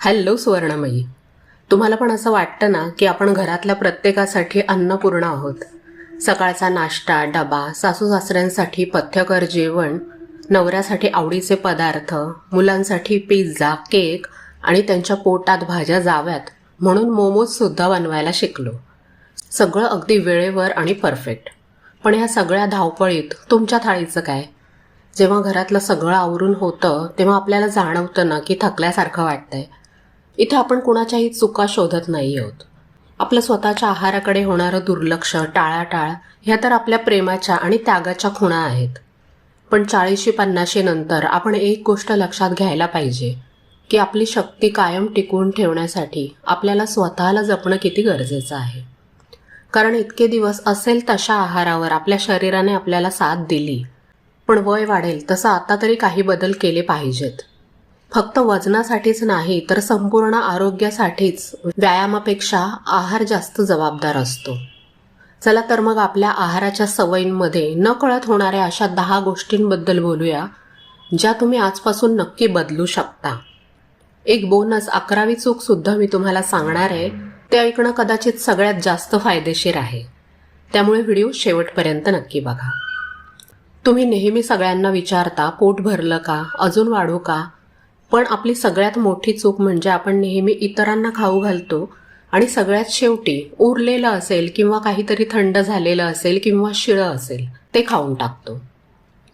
Hello सुवर्णमयी. तुम्हाला पण असं वाटतं ना की आपण घरातल्या प्रत्येकासाठी अन्नपूर्ण आहोत. सकाळचा नाश्ता, डबा, सासू सासऱ्यांसाठी पथ्यकर जेवण, नवऱ्यासाठी आवडीचे पदार्थ, मुलांसाठी पिझ्झा, केक आणि त्यांच्या पोटात भाज्या जाव्यात म्हणून मोमोज सुद्धा बनवायला शिकलो. सगळं अगदी वेळेवर आणि परफेक्ट. पण ह्या सगळ्या धावपळीत तुमच्या थाळीचं काय? जेव्हा घरातलं सगळं आवरून होतं तेव्हा आपल्याला जाणवतं ना की थकल्यासारखं वाटतंय. इथे आपण कुणाच्याही चुका शोधत नाही आहोत. आपलं स्वतःच्या आहाराकडे होणारं दुर्लक्ष, टाळाटाळ ह्या तर आपल्या प्रेमाच्या आणि त्यागाच्या खुणा आहेत. पण 40-50 नंतर आपण एक गोष्ट लक्षात घ्यायला पाहिजे की आपली शक्ती कायम टिकवून ठेवण्यासाठी आपल्याला स्वतःला जपणं किती गरजेचं आहे. कारण इतके दिवस असेल तशा आहारावर आपल्या शरीराने आपल्याला साथ दिली, पण वय वाढेल तसं आता तरी काही बदल केले पाहिजेत. फक्त वजनासाठीच नाही तर संपूर्ण आरोग्यासाठीच व्यायामापेक्षा आहार जास्त जबाबदार असतो. चला तर मग आपल्या आहाराच्या सवयींमध्ये न कळत होणाऱ्या अशा 10 गोष्टींबद्दल बोलूया, ज्या तुम्ही आजपासून नक्की बदलू शकता. एक बोनस 11वी चूक सुद्धा मी तुम्हाला सांगणार आहे. ते ऐकणं कदाचित सगळ्यात जास्त फायदेशीर आहे. त्यामुळे व्हिडिओ शेवटपर्यंत नक्की बघा. तुम्ही नेहमी सगळ्यांना विचारता, पोट भरलं का, अजून वाढू का? पण आपली सगळ्यात मोठी चूक म्हणजे आपण नेहमी इतरांना खाऊ घालतो आणि सगळ्यात शेवटी उरलेलं असेल किंवा काहीतरी थंड झालेलं असेल किंवा शिळं असेल ते खाऊन टाकतो.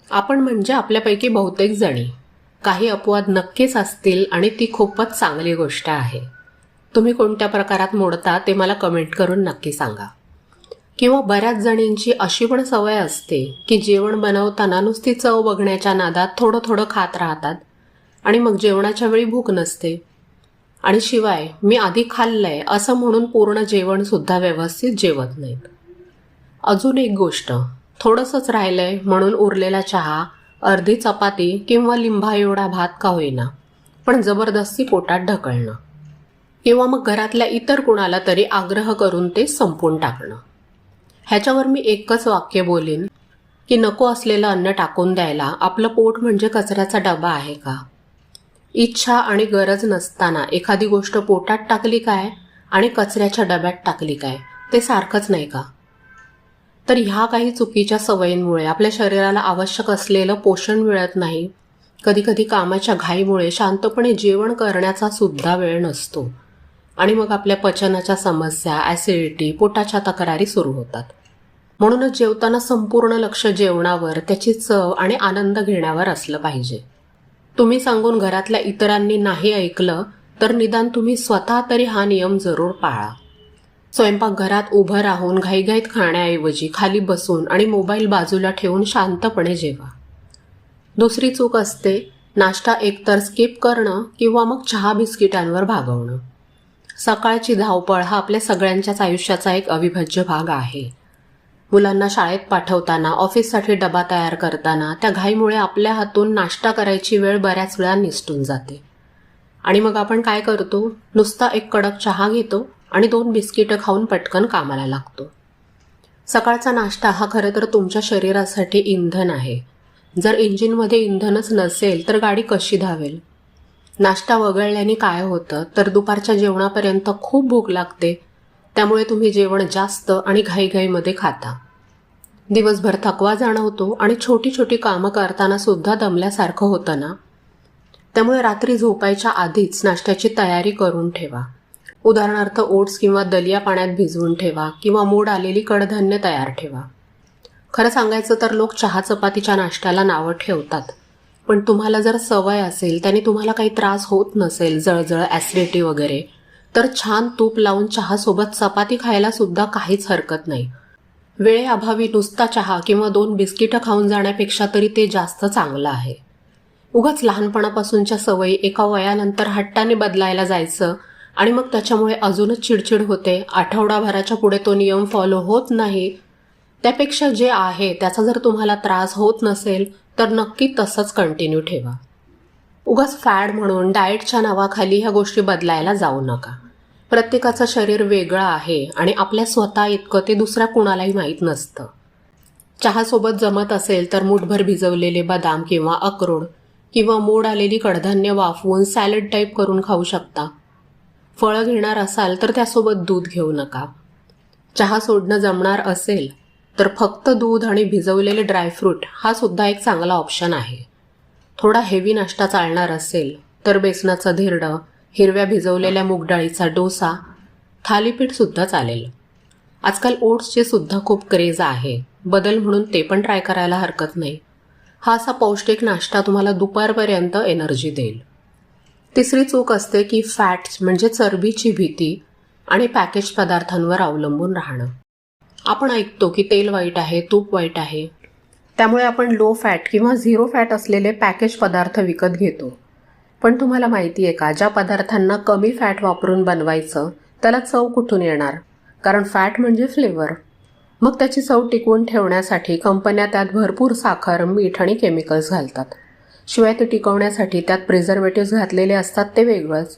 आपण म्हणजे आपल्यापैकी बहुतेक जणी. काही अपवाद नक्कीच असतील आणि ती खूपच चांगली गोष्ट आहे. तुम्ही कोणत्या प्रकारात मोडता ते मला कमेंट करून नक्की सांगा. किंवा बऱ्याच जणींची अशी पण सवय असते की जेवण बनवताना नुसती चव बघण्याच्या नादात थोडं थोडं खात राहतात आणि मग जेवणाच्या वेळी भूक नसते. आणि शिवाय मी आधी खाल्लंय असं म्हणून पूर्ण जेवण सुद्धा व्यवस्थित जेवत नाहीत. अजून एक गोष्ट, थोडंसंच राहिलंय म्हणून उरलेला चहा, अर्धी चपाती किंवा लिंबा एवढा भात का होईना पण जबरदस्ती पोटात ढकलणं. किंवा मग घरातल्या इतर कुणाला तरी आग्रह करून ते संपवून टाकणं. ह्याच्यावर मी एकच वाक्य बोलीन की नको असलेलं अन्न टाकून द्यायला आपलं पोट म्हणजे कचऱ्याचा डबा आहे का? इच्छा आणि गरज नसताना एखादी गोष्ट पोटात टाकली काय आणि कचऱ्याच्या डब्यात टाकली काय ते सारखंच नाही का? तर ह्या काही चुकीच्या सवयींमुळे आपल्या शरीराला आवश्यक असलेलं पोषण मिळत नाही. कधीकधी कामाच्या घाईमुळे शांतपणे जेवण करण्याचा सुद्धा वेळ नसतो आणि मग आपल्या पचनाच्या समस्या, ॲसिडिटी, पोटाच्या तक्रारी सुरू होतात. म्हणूनच जेवताना संपूर्ण लक्ष जेवणावर, त्याची चव आणि आनंद घेण्यावर असलं पाहिजे. तुम्ही सांगून घरातल्या इतरांनी नाही ऐकलं तर निदान तुम्ही स्वतः तरी हा नियम जरूर पाळा. स्वयंपाकघरात उभं राहून घाईघाईत खाण्याऐवजी खाली बसून आणि मोबाईल बाजूला ठेवून शांतपणे जेवा. दुसरी चूक असते नाश्ता एकतर स्किप करणं किंवा मग चहा बिस्किटांवर भागवणं. सकाळची धावपळ हा आपल्या सगळ्यांच्याच आयुष्याचा एक अविभाज्य भाग आहे. मुलांना शाळेत पाठवताना, ऑफिससाठी डबा तयार करताना त्या घाईमुळे आपल्या हातून नाश्ता करायची वेळ बऱ्याच वेळा निसटून जाते. आणि मग आपण काय करतो, नुसता एक कडक चहा घेतो आणि 2 बिस्किटं खाऊन पटकन कामाला लागतो. सकाळचा नाश्ता हा खरं तर तुमच्या शरीरासाठी इंधन आहे. जर इंजिनमध्ये इंधनच नसेल तर गाडी कशी धावेल? नाश्ता वगळल्याने काय होतं तर दुपारच्या जेवणापर्यंत खूप भूक लागते. त्यामुळे तुम्ही जेवण जास्त आणि घाईघाईमध्ये खाता. दिवसभर थकवा जाणवतो आणि छोटी छोटी कामं करताना सुद्धा दमल्यासारखं होतं ना. त्यामुळे रात्री झोपायच्या आधीच नाश्त्याची तयारी करून ठेवा. उदाहरणार्थ ओट्स किंवा दलिया पाण्यात भिजवून ठेवा किंवा मोड आलेली कडधान्य तयार ठेवा. खरं सांगायचं तर लोक चहा चपातीच्या नाश्त्याला नावं ठेवतात, पण तुम्हाला जर सवय असेल, त्याने तुम्हाला काही त्रास होत नसेल, जळजळ, ॲसिडिटी वगैरे, तर छान तूप लावून चहासोबत चपाती खायला सुद्धा काहीच हरकत नाही. वेळेअभावी नुसता चहा किंवा 2 बिस्किटं खाऊन जाण्यापेक्षा तरी ते जास्त चांगलं आहे. उगाच लहानपणापासूनच्या सवयी एका वयानंतर हट्टाने बदलायला जायचं आणि मग त्याच्यामुळे अजूनच चिडचिड होते, आठवडाभराच्या पुढे तो नियम फॉलो होत नाही. त्यापेक्षा जे आहे त्याचा जर तुम्हाला त्रास होत नसेल तर नक्की तसंच कंटिन्यू ठेवा. उगाच फॅड म्हणून डाएटच्या नावाखाली ह्या गोष्टी बदलायला जाऊ नका. प्रत्येकाचं शरीर वेगळं आहे आणि आपल्या स्वतः इतकं ते दुसऱ्या कुणालाही माहीत नसतं. चहासोबत जमत असेल तर मूठभर भिजवलेले बदाम किंवा अक्रोड किंवा मोड आलेली कडधान्य वाफवून सॅलड टाईप करून खाऊ शकता. फळं घेणार असाल तर त्यासोबत दूध घेऊ नका. चहा सोडणं जमणार असेल तर फक्त दूध आणि भिजवलेले ड्रायफ्रूट हा सुद्धा एक चांगला ऑप्शन आहे. थोडा हेवी नाश्ता चालणार असेल तर बेसनाचं धिरडं, हिरव्या भिजवलेल्या मूगडाळीचा डोसा, थालीपीठसुद्धा चालेल. आजकाल ओट्सची सुद्धा खूप क्रेज आहे. बदल म्हणून ते पण ट्राय करायला हरकत नाही. हा असा पौष्टिक नाश्ता तुम्हाला दुपारपर्यंत एनर्जी देईल. तिसरी चूक असते की फॅट्स म्हणजे चरबीची भीती आणि पॅकेज पदार्थांवर अवलंबून राहणं. आपण ऐकतो की तेल वाईट आहे, तूप वाईट आहे, त्यामुळे आपण लो फॅट किंवा झिरो फॅट असलेले पॅकेज पदार्थ विकत घेतो. पण तुम्हाला माहिती आहे का, ज्या पदार्थांना कमी फॅट वापरून बनवायचं त्याला चव कुठून येणार? कारण फॅट म्हणजे फ्लेवर. मग त्याची चव टिकवून ठेवण्यासाठी कंपन्या त्यात भरपूर साखर, मीठ आणि केमिकल्स घालतात. शिवाय ते टिकवण्यासाठी त्यात प्रिझर्वेटिव्हज घातलेले असतात ते वेगळंच.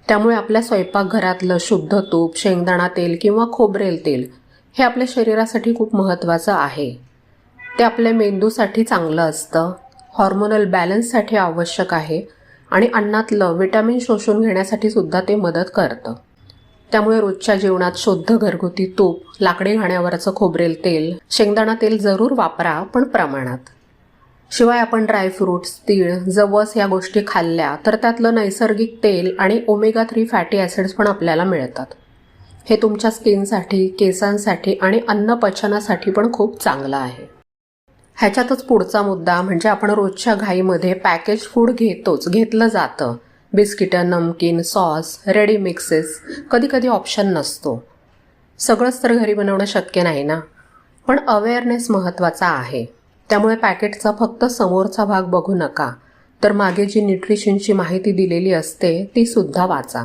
त्यामुळे आपल्या स्वयंपाकघरातलं शुद्ध तूप, शेंगदाणा तेल किंवा खोबरेल तेल हे आपल्या शरीरासाठी खूप महत्त्वाचं आहे. ते आपल्या मेंदूसाठी चांगलं असतं, हॉर्मोनल बॅलन्ससाठी आवश्यक आहे आणि अन्नातलं विटॅमिन शोषून घेण्यासाठी सुद्धा ते मदत करतं. त्यामुळे रोजच्या जेवणात शुद्ध घरगुती तूप, लाकडी घाण्यावरचं खोबरेल तेल, शेंगदाणा तेल जरूर वापरा, पण प्रमाणात. शिवाय आपण ड्रायफ्रूट्स, तीळ, जवस या गोष्टी खाल्ल्या तर त्यातलं नैसर्गिक तेल आणि ओमेगा 3 फॅटी ॲसिड्स पण आपल्याला मिळतात. हे तुमच्या स्किनसाठी, केसांसाठी आणि अन्न पचनासाठी पण खूप चांगलं आहे. ह्याच्यातच पुढचा मुद्दा म्हणजे आपण रोजच्या घाईमध्ये पॅकेज फूड घेतलं जातं. बिस्किटं, नमकीन, सॉस, रेडी मिक्सेस, कधी कधी ऑप्शन नसतो. सगळंच तर घरी बनवणं शक्य नाही ना. पण अवेअरनेस महत्त्वाचा आहे. त्यामुळे पॅकेटचा फक्त समोरचा भाग बघू नका, तर मागे जी न्यूट्रिशनची माहिती दिलेली असते ती सुद्धा वाचा.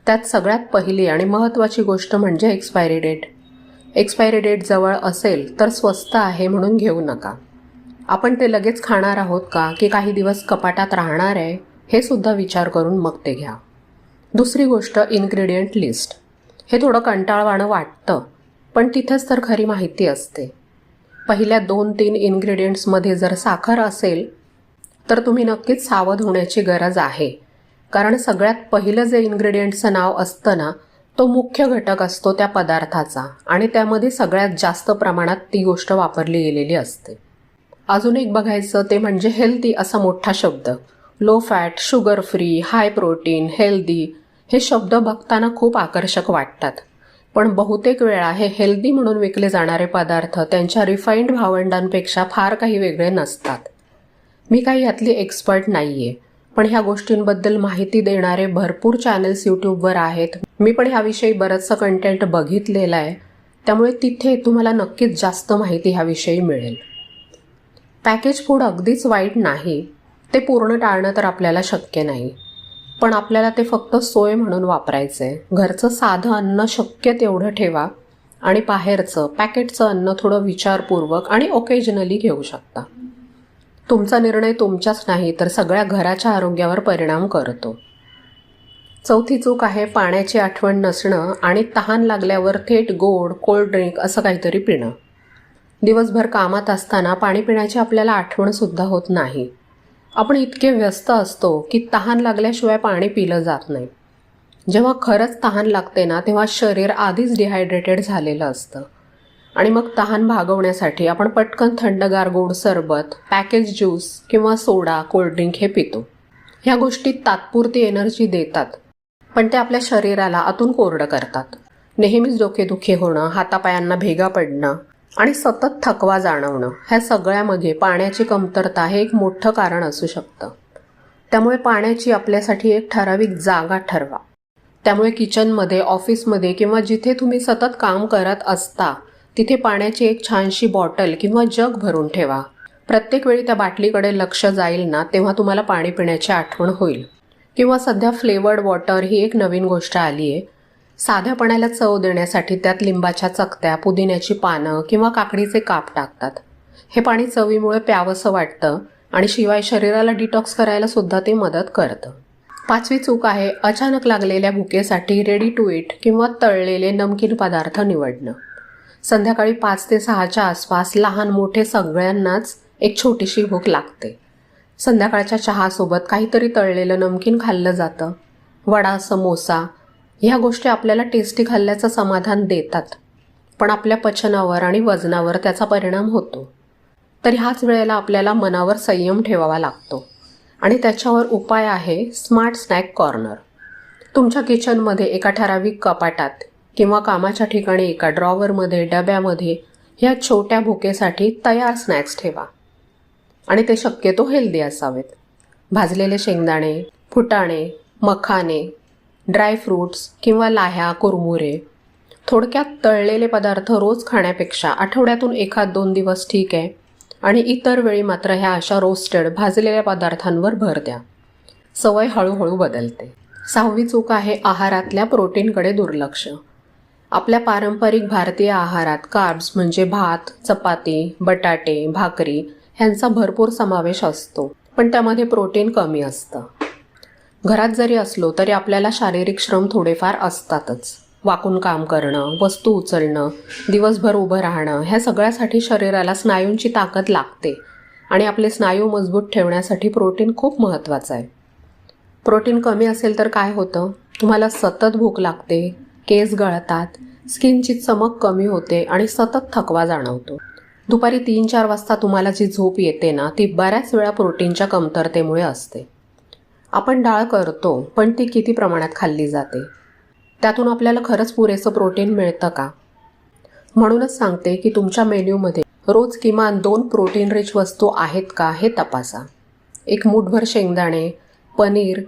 त्यात सगळ्यात पहिली आणि महत्त्वाची गोष्ट म्हणजे एक्सपायरी डेट. एक्सपायरी डेट जवळ असेल तर स्वस्त आहे म्हणून घेऊ नका. आपण ते लगेच खाणार आहोत का, की काही दिवस कपाटात राहणार आहे, हे सुद्धा विचार करून मग ते घ्या. दुसरी गोष्ट, इन्ग्रेडियंट लिस्ट. हे थोडं कंटाळवाणं वाटतं, पण तिथेच तर खरी माहिती असते. पहिल्या 2-3 इन्ग्रेडियंट्समध्ये जर साखर असेल तर तुम्ही नक्कीच सावध होण्याची गरज आहे. कारण सगळ्यात पहिलं जे इन्ग्रेडियंटचं नाव असतं ना, तो मुख्य घटक असतो त्या पदार्थाचा आणि त्यामध्ये सगळ्यात जास्त प्रमाणात ती गोष्ट वापरली गेलेली असते. अजून एक बघायचं ते म्हणजे हेल्दी असा मोठा शब्द. Low fat, sugar free, high protein, healthy हे शब्द बघताना खूप आकर्षक वाटतात. पण बहुतेक वेळा हे हेल्दी म्हणून विकले जाणारे पदार्थ त्यांच्या रिफाईंड भावंडांपेक्षा फार काही वेगळे नसतात. मी काही यातली एक्सपर्ट नाही आहे, पण ह्या गोष्टींबद्दल माहिती देणारे भरपूर चॅनल्स यूट्यूबवर आहेत. मी पण ह्याविषयी बरंचसं कंटेंट बघितलेलं आहे, त्यामुळे तिथे तुम्हाला नक्कीच जास्त माहिती ह्याविषयी मिळेल. पॅकेज फूड अगदीच वाईट नाही, ते पूर्ण टाळणं तर आपल्याला शक्य नाही. पण आपल्याला ते फक्त सोय म्हणून वापरायचं आहे. घरचं साधं अन्न शक्य तेवढं ठेवा आणि बाहेरचं पॅकेटचं अन्न थोडं विचारपूर्वक आणि ओकेजनली घेऊ शकता. तुमचा निर्णय तुमच्याच नाही तर सगळ्या घराच्या आरोग्यावर परिणाम करतो. चौथी चूक आहे पाण्याची आठवण नसणं आणि तहान लागल्यावर थेट गोड, कोल्ड ड्रिंक असं काहीतरी पिणं. दिवसभर कामात असताना पाणी पिण्याची आपल्याला आठवणसुद्धा होत नाही. आपण इतके व्यस्त असतो की तहान लागल्याशिवाय पाणी पिलं जात नाही. जेव्हा खरंच तहान लागते ना, तेव्हा शरीर आधीच डिहायड्रेटेड झालेलं असतं आणि मग तहान भागवण्यासाठी आपण पटकन थंडगार गोड सरबत, पॅकेज ज्यूस किंवा सोडा, कोल्ड्रिंक हे पितो. ह्या गोष्टी तात्पुरती एनर्जी देतात, पण ते आपल्या शरीराला आतून कोरडं करतात. नेहमीच डोकेदुखी होणं, हातापायांना भेगा पडणं आणि सतत थकवा जाणवणं, ह्या सगळ्यामध्ये पाण्याची कमतरता हे एक मोठं कारण असू शकतं. त्यामुळे पाण्याची आपल्यासाठी एक ठराविक जागा ठरवा. त्यामुळे किचनमध्ये, ऑफिसमध्ये किंवा जिथे तुम्ही सतत काम करत असता तिथे पाण्याची एक छानशी बॉटल किंवा जग भरून ठेवा. प्रत्येक वेळी त्या बाटलीकडे लक्ष जाईल ना, तेव्हा तुम्हाला पाणी पिण्याची आठवण होईल. किंवा सध्या फ्लेवर्ड वॉटर ही एक नवीन गोष्ट आली आहे. साध्या पाण्याला चव देण्यासाठी त्यात लिंबाच्या चकत्या, पुदिन्याची पानं किंवा काकडीचे काप टाकतात. हे पाणी चवीमुळे प्यावंसं वाटतं आणि शिवाय शरीराला डिटॉक्स करायला सुद्धा ते मदत करतं. पाचवी चूक आहे अचानक लागलेल्या भुकेसाठी रेडी टू ईट किंवा तळलेले नमकीन पदार्थ निवडणं. संध्याकाळी 5 ते 6च्या आसपास लहान मोठे सगळ्यांनाच एक छोटीशी भूक लागते. संध्याकाळच्या चहासोबत काहीतरी तळलेलं नमकीन खाल्लं जातं. वडा, समोसा ह्या गोष्टी आपल्याला टेस्टी खाल्ल्याचं समाधान देतात, पण आपल्या पचनावर आणि वजनावर त्याचा परिणाम होतो. तर ह्याच वेळेला आपल्याला मनावर संयम ठेवावा लागतो आणि त्याच्यावर उपाय आहे स्मार्ट स्नॅक कॉर्नर. तुमच्या किचनमध्ये एका ठराविक कपाटात किंवा कामाच्या ठिकाणी एका ड्रॉवरमध्ये, डब्यामध्ये ह्या छोट्या भुकेसाठी तयार स्नॅक्स ठेवा आणि ते शक्यतो हेल्दी असावेत. भाजलेले शेंगदाणे, फुटाणे, मखाने, ड्रायफ्रूट्स किंवा लाह्या, कुरमुरे, थोडक्यात तळलेले पदार्थ रोज खाण्यापेक्षा आठवड्यातून 1-2 दिवस ठीक आहे आणि इतर वेळी मात्र ह्या अशा रोस्टेड भाजलेल्या पदार्थांवर भर द्या. सवय हळूहळू बदलते. 6वी चूक आहे आहारातल्या प्रोटीनकडे दुर्लक्ष. आपल्या पारंपरिक भारतीय आहारात कार्ब्स म्हणजे भात, चपाती, बटाटे, भाकरी ह्यांचा भरपूर समावेश असतो, पण त्यामध्ये प्रोटीन कमी असतं. घरात जरी असलो तरी आपल्याला शारीरिक श्रम थोडेफार असतातच. वाकून काम करणं, वस्तू उचलणं, दिवसभर उभं राहणं, ह्या सगळ्यासाठी शरीराला स्नायूंची ताकद लागते आणि आपले स्नायू मजबूत ठेवण्यासाठी प्रोटीन खूप महत्त्वाचं आहे. प्रोटीन कमी असेल तर काय होतं? तुम्हाला सतत भूक लागते, केस गळतात, स्किनची चमक कमी होते आणि सतत थकवा जाणवतो. दुपारी 3-4 वाजता तुम्हाला जी झोप येते ना, ती बऱ्याच वेळा प्रोटीनच्या कमतरतेमुळे असते. आपण डाळ करतो, पण ती किती प्रमाणात खाल्ली जाते? त्यातून आपल्याला खरंच पुरेसं प्रोटीन मिळतं का? म्हणूनच सांगते की तुमच्या मेन्यूमध्ये रोज किमान 2 प्रोटीन रिच वस्तू आहेत का हे तपासा. एक मूठभर शेंगदाणे, पनीर,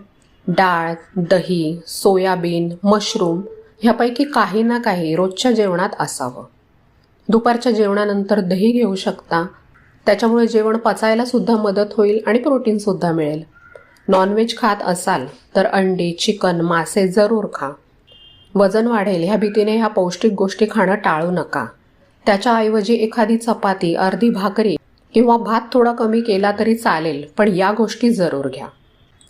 डाळ, दही, सोयाबीन, मशरूम ह्यापैकी काही ना काही रोजच्या जेवणात असावं. दुपारच्या जेवणानंतर दही घेऊ शकता. त्याच्यामुळे जेवण पचायला सुद्धा मदत होईल आणि प्रोटीनसुद्धा मिळेल. नॉनव्हेज खात असाल तर अंडी, चिकन, मासे जरूर खा. वजन वाढेल ह्या भीतीने ह्या पौष्टिक गोष्टी खाणं टाळू नका. त्याच्याऐवजी एखादी चपाती, अर्धी भाकरी किंवा भात थोडा कमी केला तरी चालेल, पण या गोष्टी जरूर घ्या.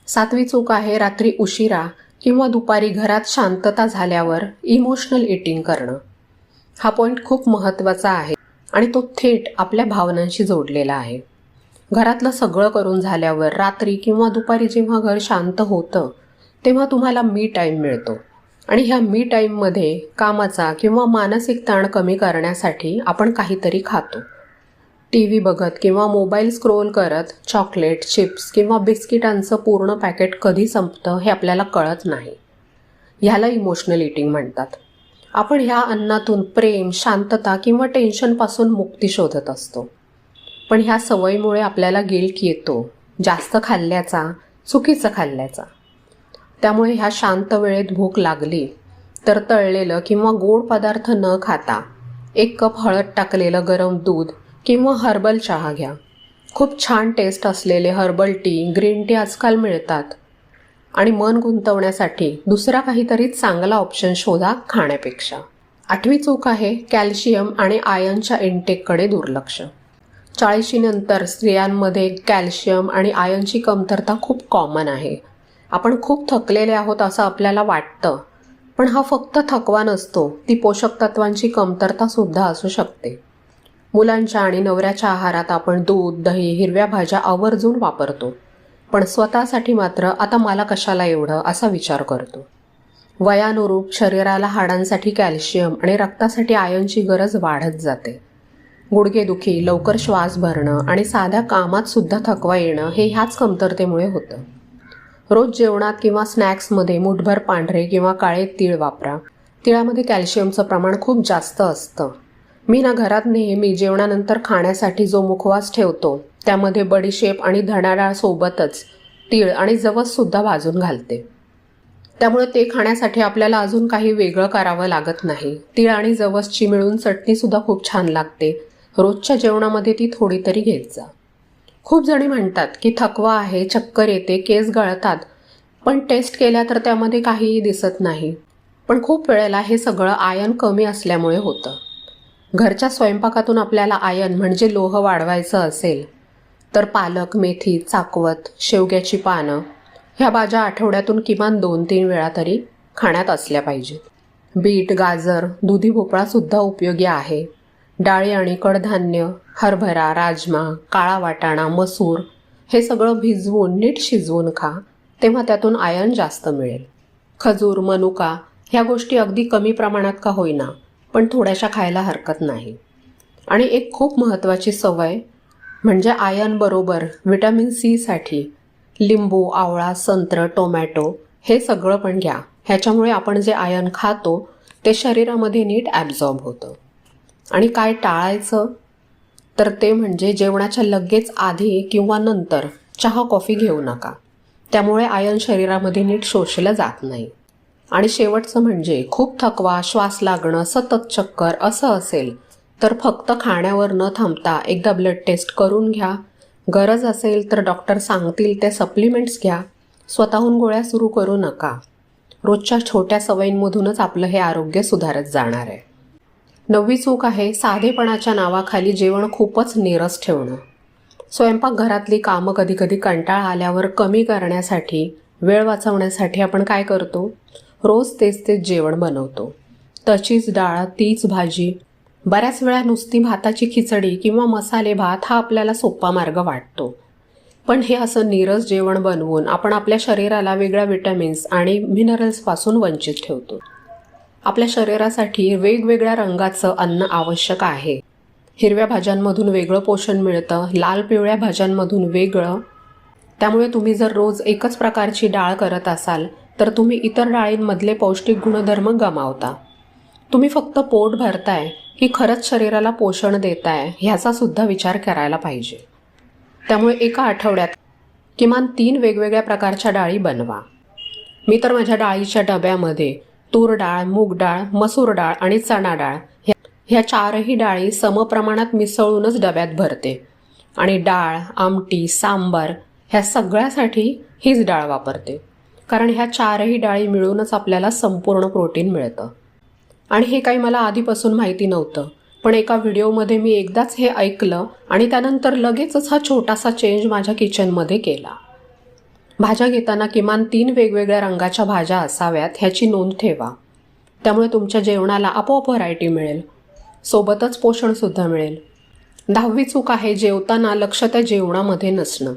7वी चूक आहे रात्री उशिरा किंवा दुपारी घरात शांतता झाल्यावर इमोशनल ईटिंग करणं. हा पॉईंट खूप महत्त्वाचा आहे आणि तो थेट आपल्या भावनांशी जोडलेला आहे. घरातलं सगळं करून झाल्यावर रात्री किंवा दुपारी जेव्हा घर शांत होतं तेव्हा तुम्हाला मी टाईम मिळतो आणि ह्या मी टाईममध्ये कामाचा किंवा मानसिक ताण कमी करण्यासाठी आपण काहीतरी खातो. TV बघत किंवा मोबाईल स्क्रोल करत चॉकलेट, चिप्स किंवा बिस्किटांचं पूर्ण पॅकेट कधी संपतं हे आपल्याला कळत नाही. ह्याला इमोशनल ईटिंग म्हणतात. आपण ह्या अन्नातून प्रेम, शांतता किंवा टेन्शनपासून मुक्ती शोधत असतो. पण ह्या सवयीमुळे आपल्याला गिल्ट येतो, जास्त खाल्ल्याचा, चुकीचं खाल्ल्याचा. त्यामुळे ह्या शांत वेळेत भूक लागली तर तळलेलं किंवा गोड पदार्थ न खाता 1 कप हळद टाकलेलं गरम दूध किंवा हर्बल चहा घ्या. खूप छान टेस्ट असलेले हर्बल टी, ग्रीन टी आजकाल मिळतात. आणि मन गुंतवण्यासाठी दुसरा काहीतरी चांगला ऑप्शन शोधा खाण्यापेक्षा. 8वी चूक आहे कॅल्शियम आणि आयर्नच्या इनटेककडे दुर्लक्ष. 40शी नंतर स्त्रियांमध्ये कॅल्शियम आणि आयर्नची कमतरता खूप कॉमन आहे. आपण खूप थकलेले आहोत असं आपल्याला वाटतं, पण हा फक्त थकवा नसतो, ती पोषक तत्वांची कमतरता सुद्धा असू शकते. मुलांच्या आणि नवऱ्याच्या आहारात आपण दूध, दही, हिरव्या भाज्या आवर्जून वापरतो, पण स्वतःसाठी मात्र आता मला कशाला एवढं असा विचार करतो. वयानुरूप शरीराला हाडांसाठी कॅल्शियम आणि रक्तासाठी आयर्नची गरज वाढत जाते. गुडघेदुखी, लवकर श्वास भरणं आणि साध्या कामात सुद्धा थकवा येणं हे ह्याच कमतरतेमुळे होतं. रोज जेवणात किंवा स्नॅक्समध्ये मूठभर पांढरे किंवा काळे तीळ वापरा. तिळामध्ये कॅल्शियमचं प्रमाण खूप जास्त असतं. मी ना घरात नेहमी जेवणानंतर खाण्यासाठी जो मुखवास ठेवतो त्यामध्ये बडीशेप आणि धणाडाळ सोबतच तीळ आणि जवससुद्धा भाजून घालते. त्यामुळे ते खाण्यासाठी आपल्याला अजून काही वेगळं करावं लागत नाही. तीळ आणि जवसची मिळून चटणीसुद्धा खूप छान लागते. रोजच्या जेवणामध्ये ती थोडी तरी घेत जा. खूप जणी म्हणतात की थकवा आहे, चक्कर येते, केस गळतात, पण टेस्ट केल्या तर त्यामध्ये काहीही दिसत नाही. पण खूप वेळेला हे सगळं आयर्न कमी असल्यामुळे होतं. घरच्या स्वयंपाकातून आपल्याला आयर्न म्हणजे लोह वाढवायचं असेल तर पालक, मेथी, चाकवत, शेवग्याची पानं ह्या भाज्या आठवड्यातून किमान 2-3 वेळा तरी खाण्यात असल्या पाहिजेत. बीट, गाजर, दुधी भोपळासुद्धा उपयोगी आहे. डाळी आणि कडधान्य, हरभरा, राजमा, काळा वाटाणा, मसूर हे सगळं भिजवून नीट शिजवून खा, तेव्हा त्यातून आयर्न जास्त मिळेल. खजूर, मनुका ह्या गोष्टी अगदी कमी प्रमाणात का होईना पण थोड्याशा खायला हरकत नाही. आणि एक खूप महत्त्वाची सवय म्हणजे आयर्न बरोबर व्हिटॅमिन सी साठी लिंबू, आवळा, संत्र, टोमॅटो हे सगळं पण घ्या. ह्याच्यामुळे आपण जे आयर्न खातो ते शरीरामध्ये नीट ॲब्झॉर्ब होतं. आणि काय टाळायचं तर ते म्हणजे जेवणाच्या लगेच आधी किंवा नंतर चहा कॉफी घेऊ नका. त्यामुळे आयर्न शरीरामध्ये नीट शोषलं जात नाही. आणि शेवटचं म्हणजे खूप थकवा, श्वास लागणं, सतत चक्कर असं असेल तर फक्त खाण्यावर न थांबता एकदा ब्लड टेस्ट करून घ्या. गरज असेल तर डॉक्टर सांगतील ते सप्लिमेंट्स घ्या. स्वतःहून गोळ्या सुरू करू नका. रोजच्या छोट्या सवयींमधूनच आपलं हे आरोग्य सुधारत जाणार आहे. 9वी चूक आहे साधेपणाच्या नावाखाली जेवण खूपच नीरस ठेवणं. स्वयंपाकघरातली कामं कधी कंटाळा आल्यावर कमी करण्यासाठी, वेळ वाचवण्यासाठी आपण काय करतो? रोज तेच जेवण बनवतो. तशीच डाळ, तीच भाजी. बऱ्याच वेळा नुसती भाताची खिचडी किंवा मसाले भात हा आपल्याला सोपा मार्ग वाटतो. पण हे असं नीरस जेवण बनवून आपण आपल्या शरीराला वेगळ्या विटॅमिन्स आणि मिनरल्सपासून वंचित ठेवतो. आपल्या शरीरासाठी वेगवेगळ्या रंगाचं अन्न आवश्यक आहे. हिरव्या भाज्यांमधून वेगळं पोषण मिळतं, लाल पिवळ्या भाज्यांमधून वेगळं. त्यामुळे तुम्ही जर रोज एकच प्रकारची डाळ करत असाल तर तुम्ही इतर डाळींमधले पौष्टिक गुणधर्म गमावता. तुम्ही फक्त पोट भरताय की खरंच शरीराला पोषण देताय ह्याचा सुद्धा विचार करायला पाहिजे. त्यामुळे एका आठवड्यात किमान 3 वेगवेगळ्या प्रकारच्या डाळी बनवा. मी तर माझ्या डाळीच्या डब्यामध्ये तूर डाळ, मूग डाळ, मसूर डाळ आणि चणा डाळ ह्या 4ही डाळी समप्रमाणात मिसळूनच डब्यात भरते. आणि डाळ, आमटी, सांबार ह्या सगळ्यासाठी हीच डाळ वापरते. कारण ह्या 4ही डाळी मिळूनच आपल्याला संपूर्ण प्रोटीन मिळतं. आणि हे काही मला आधीपासून माहिती नव्हतं. पण एका व्हिडिओमध्ये मी एकदाच हे ऐकलं आणि त्यानंतर लगेचच हा छोटासा चेंज माझ्या किचनमध्ये केला. भाज्या घेताना किमान 3 वेगवेगळ्या रंगाच्या भाज्या असाव्यात ह्याची नोंद ठेवा. त्यामुळे तुमच्या जेवणाला आपोआप व्हरायटी मिळेल, सोबतच पोषणसुद्धा मिळेल. 10वी चूक आहे जेवताना लक्ष त्या जेवणामध्ये नसणं.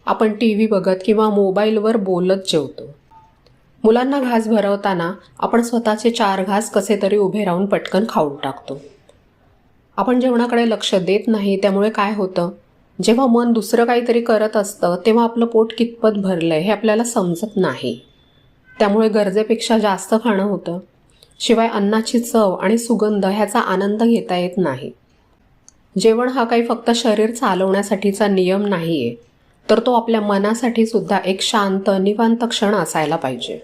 आपण TV बघत किंवा मोबाईलवर बोलत जेवतो. मुलांना घास भरवताना आपण स्वतःचे 4 घास कसे तरी उभे राहून पटकन खाऊन टाकतो. आपण जेवणाकडे लक्ष देत नाही. त्यामुळे काय होतं, जेव्हा मन दुसरं काहीतरी करत असतं तेव्हा आपलं पोट कितपत भरलंय हे आपल्याला समजत नाही. त्यामुळे गरजेपेक्षा जास्त खाणं होतं. शिवाय अन्नाची चव आणि सुगंध ह्याचा आनंद घेता येत नाही. जेवण हा काही फक्त शरीर चालवण्यासाठीचा नियम नाहीये, तर तो आपल्या मनासाठी सुद्धा एक शांत, निवांत क्षण असायला पाहिजे.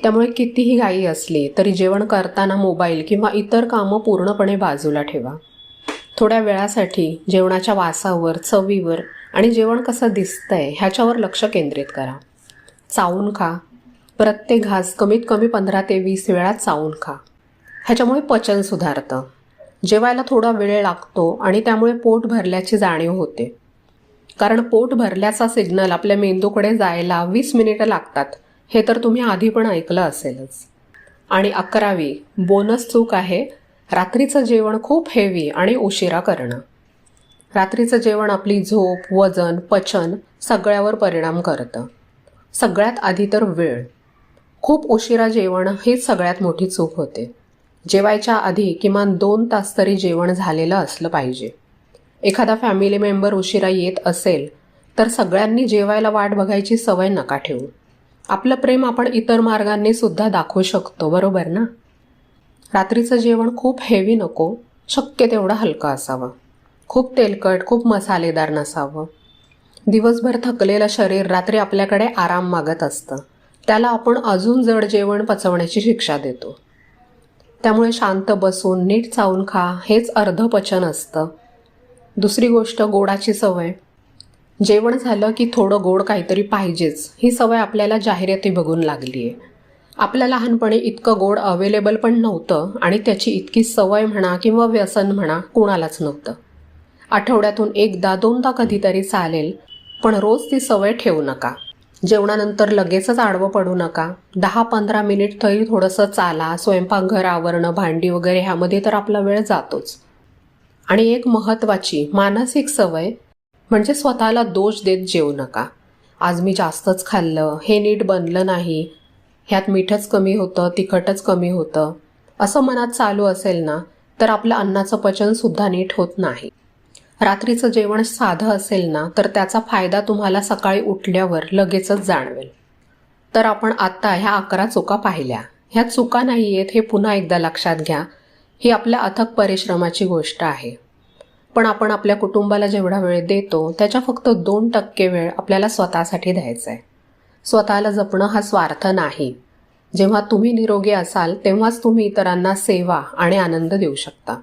त्यामुळे कितीही घाई असली तरी जेवण करताना मोबाईल किंवा इतर कामं पूर्णपणे बाजूला ठेवा. थोड्या वेळासाठी जेवणाच्या वासावर, चवीवर आणि जेवण कसं दिसतंय ह्याच्यावर लक्ष केंद्रित करा. चावून खा. प्रत्येक घास कमीत कमी 15 ते 20 वेळा चावून खा. ह्याच्यामुळे पचन सुधारतं. जेवायला थोडा वेळ लागतो आणि त्यामुळे पोट भरल्याची जाणीव होते. कारण पोट भरल्याचा सिग्नल आपल्या मेंदूकडे जायला 20 मिनिटं लागतात हे तर तुम्ही आधी पण ऐकलं असेलच. आणि 11वी बोनस चूक आहे रात्रीचं जेवण खूप हेवी आणि उशिरा करणं. रात्रीचं जेवण आपली झोप, वजन, पचन सगळ्यावर परिणाम करतं. सगळ्यात आधी तर वेळ. खूप उशिरा जेवण हीच सगळ्यात मोठी चूक होते. जेवायच्या आधी किमान 2 तास तरी जेवण झालेलं असलं पाहिजे. एखादा फॅमिली मेंबर उशिरा येत असेल तर सगळ्यांनी जेवायला वाट बघायची सवय नका ठेवू. आपलं प्रेम आपण इतर मार्गांनी सुद्धा दाखवू शकतो, बरोबर ना? रात्रीचं जेवण खूप हेवी नको, शक्य तेवढं हलकं असावं. खूप तेलकट, खूप मसालेदार नसावं. दिवसभर थकलेलं शरीर रात्री आपल्याकडे आराम मागत असतं. त्याला आपण अजून जड जेवण पचवण्याची शिक्षा देतो. त्यामुळे शांत बसून नीट चावून खा हेच अर्ध पचन असतं. दुसरी गोष्ट, गोडाची सवय. जेवण झालं की थोडं गोड काहीतरी पाहिजेच ही सवय आपल्याला जाहिराती बघून लागली आहे. आपल्या लहानपणी इतकं गोड अवेलेबल पण नव्हतं आणि त्याची इतकी सवय म्हणा किंवा व्यसन म्हणा कोणालाच नव्हतं. आठवड्यातून 1दा-2दा कधीतरी चालेल, पण रोज ती सवय ठेवू नका. जेवणानंतर लगेचच आडवं पडू नका. 10-15 मिनिट तरी थोडंसं चाला. स्वयंपाकघर आवरणं, भांडी वगैरे ह्यामध्ये तर आपला वेळ जातोच. आणि एक महत्त्वाची मानसिक सवय म्हणजे स्वतःला दोष देत जेवू नका. आज मी जास्तच खाल्लं, हे नीट बनलं नाही, ह्यात मीठच कमी होतं, तिखटच कमी होतं, असं मनात चालू असेल ना, तर आपलं अन्नाचं पचनसुद्धा नीट होत नाही. रात्रीचं जेवण साधं असेल ना, तर त्याचा फायदा तुम्हाला सकाळी उठल्यावर लगेचच जाणवेल. तर आपण आत्ता ह्या 11 चुका पाहिल्या. ह्या चुका नाही आहेत हे पुन्हा एकदा लक्षात घ्या. ही आपल्या अथक परिश्रमाची गोष्ट आहे. पण आपण आपल्या कुटुंबाला जेवढा वेळ देतो त्याच्या फक्त 2% वेळ आपल्याला स्वतःसाठी द्यायचा आहे. स्वतःला जपणं हा स्वार्थ नाही. जेव्हा तुम्ही निरोगी असाल तेव्हाच तुम्ही इतरांना सेवा आणि आनंद देऊ शकता.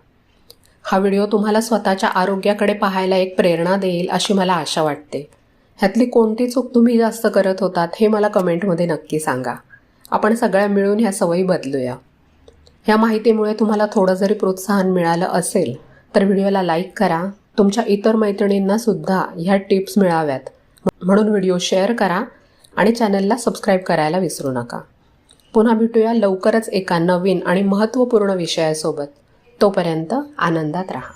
हा व्हिडिओ तुम्हाला स्वतःच्या आरोग्याकडे पाहायला एक प्रेरणा देईल अशी मला आशा वाटते. ह्यातली कोणती चूक तुम्ही जास्त करत होतात हे मला कमेंटमध्ये नक्की सांगा. आपण सगळ्या मिळून ह्या सवयी बदलूया. ह्या माहितीमुळे तुम्हाला थोडं जरी प्रोत्साहन मिळालं असेल तर व्हिडिओला लाईक करा. तुमच्या इतर मैत्रिणींना सुद्धा ह्या टिप्स मिळाव्यात म्हणून व्हिडिओ शेअर करा आणि चॅनलला सबस्क्राईब करायला विसरू नका. पुन्हा भेटूया लवकरच एका नवीन आणि महत्त्वपूर्ण विषयासोबत. तोपर्यंत आनंदात राहा.